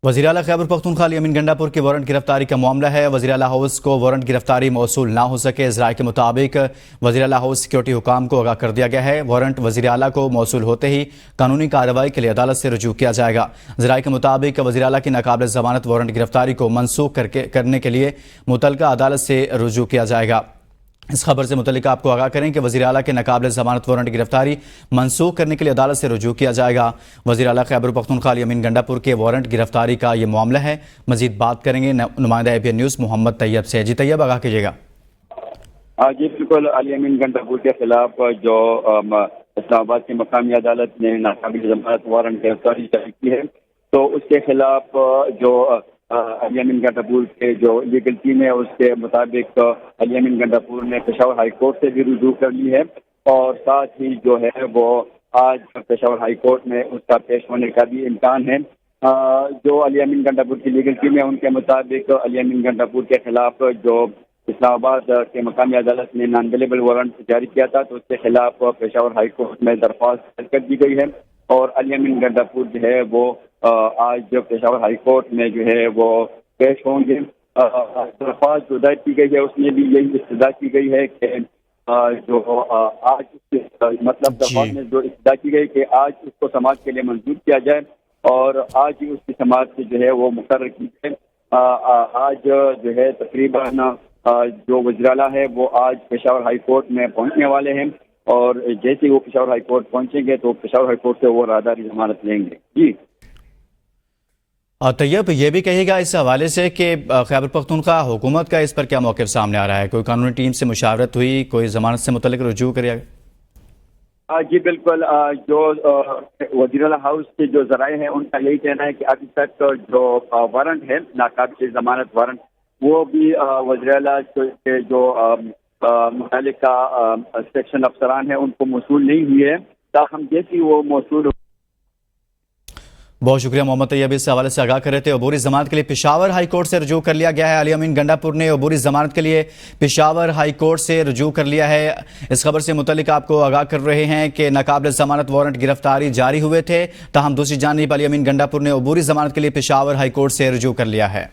وزیراعلیٰ خیبر پختونخوا علی امین گنڈا پور کی وارنٹ گرفتاری کا معاملہ ہے۔ وزیراعلیٰ ہاؤس کو وارنٹ گرفتاری موصول نہ ہو سکے، ذرائع کے مطابق وزیراعلیٰ ہاؤس سیکورٹی حکام کو آگاہ کر دیا گیا ہے۔ وارنٹ وزیراعلیٰ کو موصول ہوتے ہی قانونی کارروائی کے لیے عدالت سے رجوع کیا جائے گا۔ ذرائع کے مطابق وزیراعلیٰ کی ناقابل ضمانت وارنٹ گرفتاری کو منسوخ کرنے کے لیے متعلقہ عدالت سے رجوع کیا جائے گا۔ اس خبر سے متعلق آپ کو آگاہ کریں کہ وزیراعلیٰ کے ناقابل ضمانت وارنٹ گرفتاری منسوخ کرنے کے لیے عدالت سے رجوع کیا جائے گا۔ وزیراعلیٰ خیبر پختونخوا علی امین گنڈا پور کے وارنٹ گرفتاری کا یہ معاملہ ہے۔ مزید بات کریں گے نمائندہ APN نیوز محمد طیب سے۔ جی طیب، آگاہ کیجیے گا۔ جی بالکل، علی امین گنڈا پور کے خلاف جو اسلام آباد کی مقامی عدالت نے ناقابل ضمانت وارنٹ گرفتاری جاری کی ہے، تو اس کے خلاف جو علی امین گنڈا پور کے جو لیگل ٹیم ہے اس کے مطابق علی امین گنڈا پور نے پشاور ہائی کورٹ سے بھی رجوع کر لی ہے، اور ساتھ ہی جو ہے وہ آج پشاور ہائی کورٹ میں اس کا پیش ہونے کا بھی امکان ہے۔ جو علی امین گنڈا پور کی لیگل ٹیم ہے ان کے مطابق علی امین گنڈا پور کے خلاف جو اسلام آباد کے مقامی عدالت نے نان اویلیبل وارنٹ جاری کیا تھا، تو اس کے خلاف پشاور ہائی کورٹ میں درخواست کر دی گئی ہے، اور علی امین گنڈا پور جو ہے وہ آج پشاور ہائی کورٹ میں جو ہے وہ پیش ہوں گے۔ درخواست جو دائر کی گئی ہے اس میں بھی یہی استدعا کی گئی ہے کہ جو آج مطلب درخواست میں جو استدعا کی گئی کہ آج اس کو سماعت کے لیے منظور کیا جائے، اور آج ہی اس کی سماعت جو ہے وہ مقرر کی جائے۔ آج جو ہے تقریباً جو وزیراعلیٰ ہے وہ آج پشاور ہائی کورٹ میں پہنچنے والے ہیں، اور جیسے وہ پشاور ہائی کورٹ پہنچیں گے تو پشاور ہائی کورٹ سے وہ راداری ضمانت لیں گے۔ جی طیب، یہ بھی کہیے گا اس حوالے سے کہ خیبر پختونخوا حکومت کا اس پر کیا موقف سامنے آ رہا ہے؟ کوئی قانونی ٹیم سے مشاورت ہوئی؟ کوئی ضمانت سے متعلق رجوع کرے گا؟ جی بالکل، جو وزیراعلیٰ ہاؤس کے جو ذرائع ہیں ان کا یہی کہنا ہے کہ ابھی تک جو وارنٹ ہے ناقابل ضمانت وارنٹ، وہ بھی وزیراعلیٰ کے جو متعلقہ سیکشن افسران ہیں ان کو موصول نہیں ہوئی ہے، تاہم جیسی وہ موصول۔ بہت شکریہ محمد طیب، اس حوالے سے آگاہ کر رہے تھے۔ عبوری ضمانت کے لیے پشاور ہائی کورٹ سے رجوع کر لیا گیا ہے۔ علی امین گنڈا پور نے عبوری ضمانت کے لیے پشاور ہائی کورٹ سے رجوع کر لیا ہے۔ اس خبر سے متعلق آپ کو آگاہ کر رہے ہیں کہ ناقابل ضمانت وارنٹ گرفتاری جاری ہوئے تھے، تاہم دوسری جانب علی امین گنڈا پور نے عبوری ضمانت کے لیے پشاور ہائی کورٹ سے رجوع کر لیا ہے۔